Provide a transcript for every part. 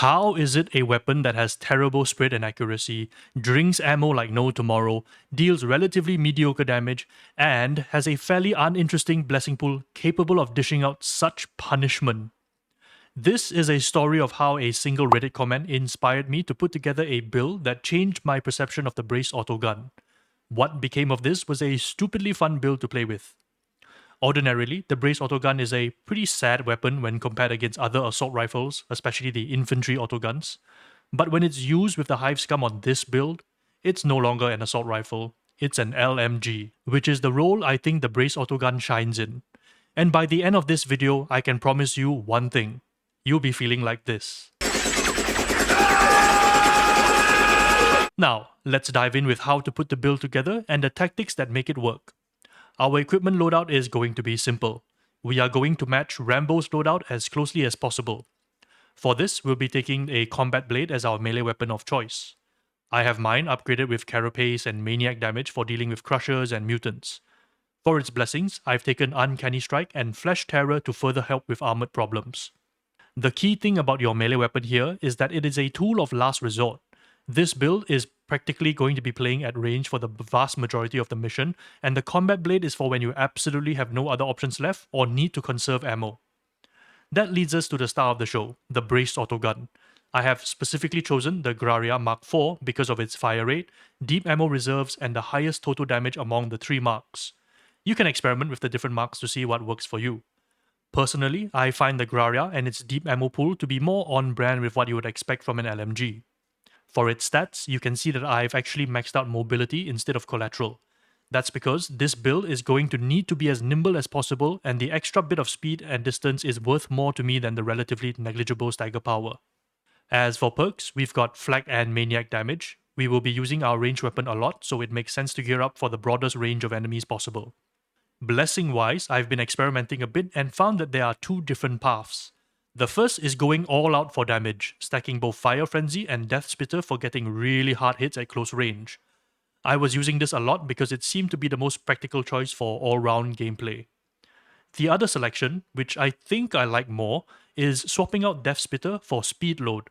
How is it a weapon that has terrible spread and accuracy, drinks ammo like no tomorrow, deals relatively mediocre damage, and has a fairly uninteresting blessing pool capable of dishing out such punishment? This is a story of how a single Reddit comment inspired me to put together a build that changed my perception of the Braced autogun. What became of this was a stupidly fun build to play with. Ordinarily, the Braced autogun is a pretty sad weapon when compared against other assault rifles, especially the infantry autoguns. But when it's used with the Hive Scum on this build, it's no longer an assault rifle, it's an LMG, which is the role I think the Braced autogun shines in. And by the end of this video, I can promise you one thing. You'll be feeling like this. Now, let's dive in with how to put the build together and the tactics that make it work. Our equipment loadout is going to be simple. We are going to match Rambo's loadout as closely as possible. For this, we'll be taking a combat blade as our melee weapon of choice. I have mine upgraded with carapace and maniac damage for dealing with crushers and mutants. For its blessings, I've taken uncanny strike and flesh terror to further help with armored problems. The key thing about your melee weapon here is that it is a tool of last resort. This build is practically going to be playing at range for the vast majority of the mission, and the combat blade is for when you absolutely have no other options left or need to conserve ammo. That leads us to the star of the show, the Braced autogun. I have specifically chosen the Graria Mark IV because of its fire rate, deep ammo reserves, and the highest total damage among the three marks. You can experiment with the different marks to see what works for you. Personally, I find the Graria and its deep ammo pool to be more on brand with what you would expect from an LMG. For its stats, you can see that I've actually maxed out mobility instead of collateral. That's because this build is going to need to be as nimble as possible, and the extra bit of speed and distance is worth more to me than the relatively negligible stagger power. As for perks, we've got Flak and Maniac damage. We will be using our ranged weapon a lot, so it makes sense to gear up for the broadest range of enemies possible. Blessing-wise, I've been experimenting a bit and found that there are two different paths. The first is going all out for damage, stacking both Fire Frenzy and Death Spitter for getting really hard hits at close range. I was using this a lot because it seemed to be the most practical choice for all-round gameplay. The other selection, which I think I like more, is swapping out Death Spitter for Speed Load.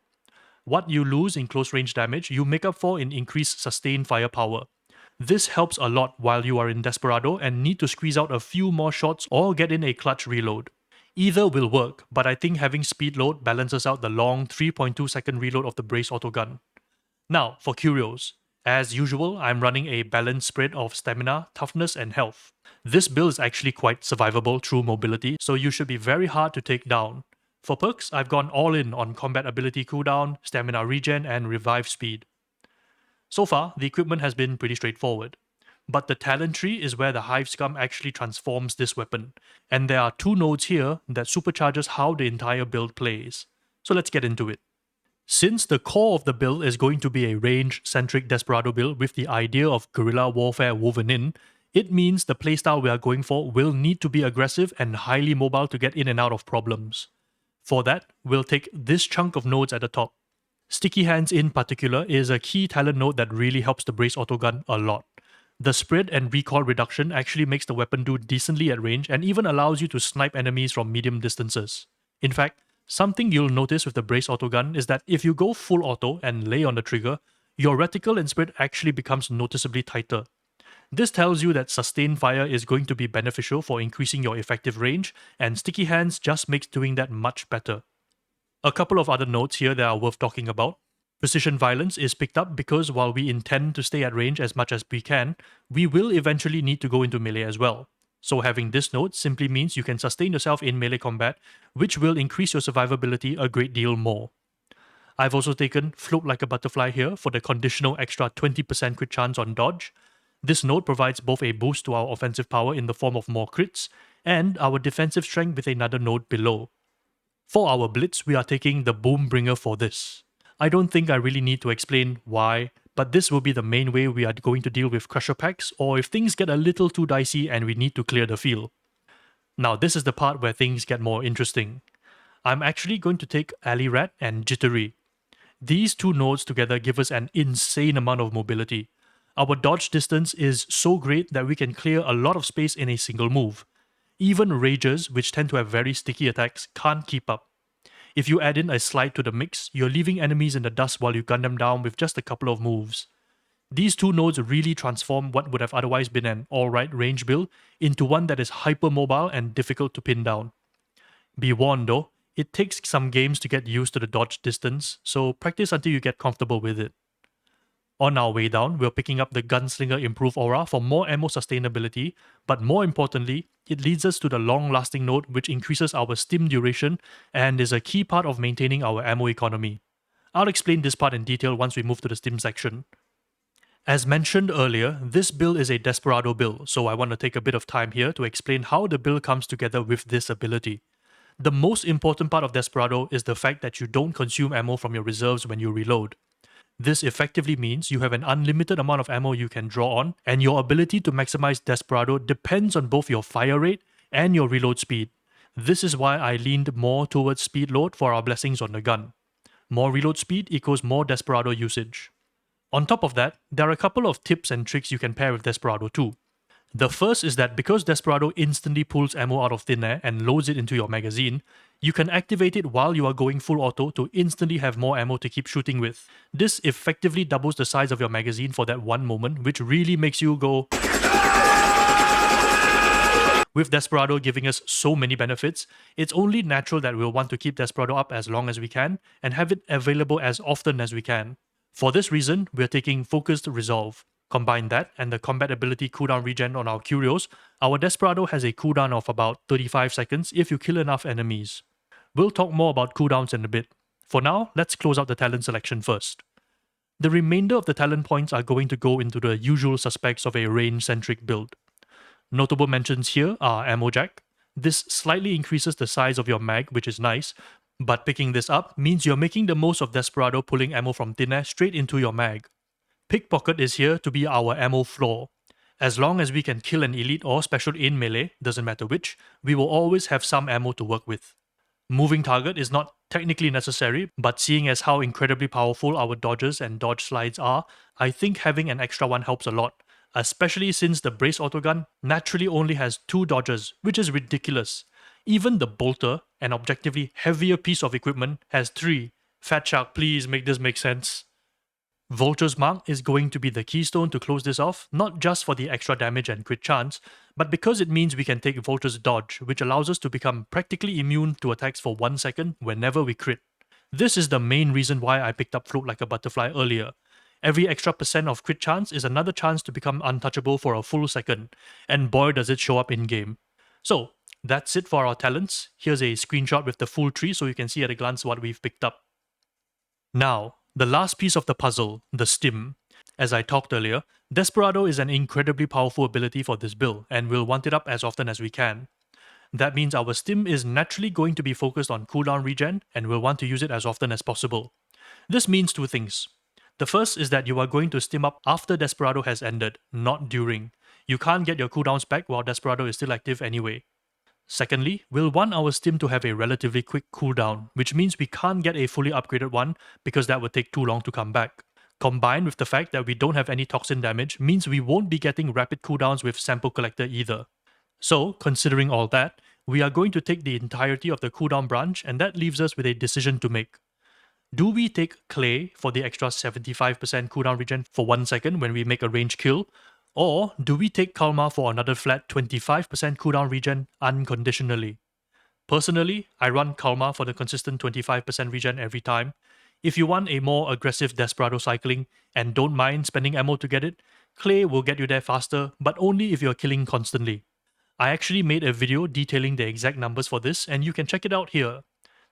What you lose in close range damage, you make up for in increased sustained firepower. This helps a lot while you are in Desperado and need to squeeze out a few more shots or get in a clutch reload. Either will work, but I think having speed load balances out the long 3.2 second reload of the Braced autogun. Now, for curios. As usual, I'm running a balanced spread of stamina, toughness, and health. This build is actually quite survivable through mobility, so you should be very hard to take down. For perks, I've gone all in on combat ability cooldown, stamina regen, and revive speed. So far, the equipment has been pretty straightforward. But the talent tree is where the Hive Scum actually transforms this weapon, and there are two nodes here that supercharges how the entire build plays. So let's get into it. Since the core of the build is going to be a range-centric Desperado build with the idea of guerrilla warfare woven in, it means the playstyle we are going for will need to be aggressive and highly mobile to get in and out of problems. For that, we'll take this chunk of nodes at the top. Sticky Hands in particular is a key talent node that really helps the Braced autogun a lot. The spread and recoil reduction actually makes the weapon do decently at range and even allows you to snipe enemies from medium distances. In fact, something you'll notice with the Braced autogun is that if you go full auto and lay on the trigger, your reticle and spread actually becomes noticeably tighter. This tells you that sustained fire is going to be beneficial for increasing your effective range, and Sticky Hands just makes doing that much better. A couple of other notes here that are worth talking about. Precision Violence is picked up because while we intend to stay at range as much as we can, we will eventually need to go into melee as well. So having this node simply means you can sustain yourself in melee combat, which will increase your survivability a great deal more. I've also taken Float Like a Butterfly here for the conditional extra 20% crit chance on dodge. This node provides both a boost to our offensive power in the form of more crits, and our defensive strength with another node below. For our Blitz, we are taking the Boombringer for this. I don't think I really need to explain why, but this will be the main way we are going to deal with Crusher packs, or if things get a little too dicey and we need to clear the field. Now this is the part where things get more interesting. I'm actually going to take Alley Rat and Jittery. These two nodes together give us an insane amount of mobility. Our dodge distance is so great that we can clear a lot of space in a single move. Even Ragers, which tend to have very sticky attacks, can't keep up. If you add in a slide to the mix, you're leaving enemies in the dust while you gun them down with just a couple of moves. These two nodes really transform what would have otherwise been an alright range build into one that is hyper mobile and difficult to pin down. Be warned though, it takes some games to get used to the dodge distance, so practice until you get comfortable with it. On our way down, we're picking up the Gunslinger Improve Aura for more ammo sustainability, but more importantly, it leads us to the long-lasting node which increases our stim duration and is a key part of maintaining our ammo economy. I'll explain this part in detail once we move to the stim section. As mentioned earlier, this build is a Desperado build, so I want to take a bit of time here to explain how the build comes together with this ability. The most important part of Desperado is the fact that you don't consume ammo from your reserves when you reload. This effectively means you have an unlimited amount of ammo you can draw on, and your ability to maximize Desperado depends on both your fire rate and your reload speed. This is why I leaned more towards speed load for our blessings on the gun. More reload speed equals more Desperado usage. On top of that, there are a couple of tips and tricks you can pair with Desperado too. The first is that because Desperado instantly pulls ammo out of thin air and loads it into your magazine, you can activate it while you are going full auto to instantly have more ammo to keep shooting with. This effectively doubles the size of your magazine for that one moment, which really makes you go. With Desperado giving us so many benefits, it's only natural that we'll want to keep Desperado up as long as we can and have it available as often as we can. For this reason, we're taking Focused Resolve. Combine that and the combat ability cooldown regen on our Curios, our Desperado has a cooldown of about 35 seconds if you kill enough enemies. We'll talk more about cooldowns in a bit. For now, let's close out the talent selection first. The remainder of the talent points are going to go into the usual suspects of a range-centric build. Notable mentions here are Ammo Jack. This slightly increases the size of your mag, which is nice, but picking this up means you're making the most of Desperado pulling ammo from thin air straight into your mag. Pickpocket is here to be our ammo floor. As long as we can kill an elite or special in melee, doesn't matter which, we will always have some ammo to work with. Moving target is not technically necessary, but seeing as how incredibly powerful our dodges and dodge slides are, I think having an extra one helps a lot, especially since the Braced AUTOGUN naturally only has 2 dodges, which is ridiculous. Even the Bolter, an objectively heavier piece of equipment, has 3. Fat Shark, please make this make sense. Vulture's Mark is going to be the keystone to close this off, not just for the extra damage and crit chance, but because it means we can take Vulture's Dodge, which allows us to become practically immune to attacks for 1 second whenever we crit. This is the main reason why I picked up Float Like a Butterfly earlier. Every extra % of crit chance is another chance to become untouchable for a full second, and boy does it show up in-game. So, that's it for our talents. Here's a screenshot with the full tree so you can see at a glance what we've picked up. Now, the last piece of the puzzle, the stim. As I talked earlier, Desperado is an incredibly powerful ability for this build, and we'll want it up as often as we can. That means our stim is naturally going to be focused on cooldown regen, and we'll want to use it as often as possible. This means 2 things. The first is that you are going to stim up after Desperado has ended, not during. You can't get your cooldowns back while Desperado is still active anyway. Secondly, we'll want our stim to have a relatively quick cooldown, which means we can't get a fully upgraded one because that would take too long to come back. Combined with the fact that we don't have any toxin damage means we won't be getting rapid cooldowns with Sample Collector either. So, considering all that, we are going to take the entirety of the cooldown branch, and that leaves us with a decision to make. Do we take Clay for the extra 75% cooldown regen for 1 second when we make a range kill? Or do we take Kalma for another flat 25% cooldown regen unconditionally? Personally, I run Kalma for the consistent 25% regen every time. If you want a more aggressive Desperado cycling and don't mind spending ammo to get it, Clay will get you there faster, but only if you're killing constantly. I actually made a video detailing the exact numbers for this, and you can check it out here.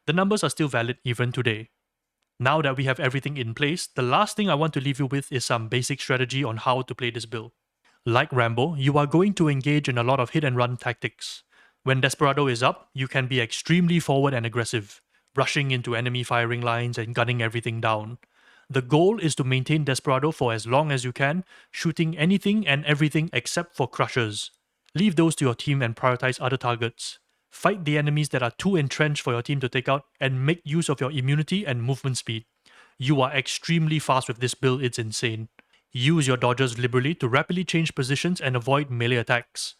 The numbers are still valid even today. Now that we have everything in place, the last thing I want to leave you with is some basic strategy on how to play this build. Like Rambo, you are going to engage in a lot of hit and run tactics. When Desperado is up, you can be extremely forward and aggressive, rushing into enemy firing lines and gunning everything down. The goal is to maintain Desperado for as long as you can, shooting anything and everything except for crushers. Leave those to your team and prioritize other targets. Fight the enemies that are too entrenched for your team to take out and make use of your immunity and movement speed. You are extremely fast with this build, it's insane. Use your dodges liberally to rapidly change positions and avoid melee attacks.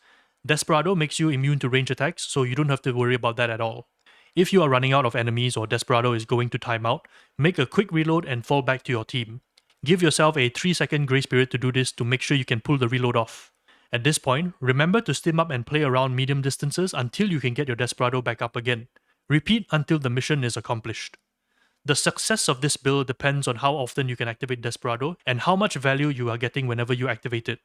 Desperado makes you immune to range attacks, so you don't have to worry about that at all. If you are running out of enemies or Desperado is going to timeout, make a quick reload and fall back to your team. Give yourself a 3-second grace period to do this to make sure you can pull the reload off. At this point, remember to stim up and play around medium distances until you can get your Desperado back up again. Repeat until the mission is accomplished. The success of this build depends on how often you can activate Desperado and how much value you are getting whenever you activate it.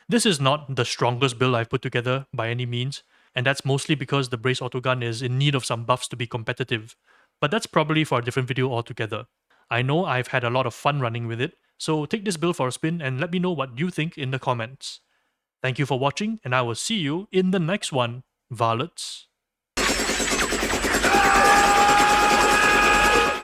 This is not the strongest build I've put together by any means, and that's mostly because the Brace Autogun is in need of some buffs to be competitive, but that's probably for a different video altogether. I know I've had a lot of fun running with it, so take this build for a spin and let me know what you think in the comments. Thank you for watching, and I will see you in the next one, Varlets.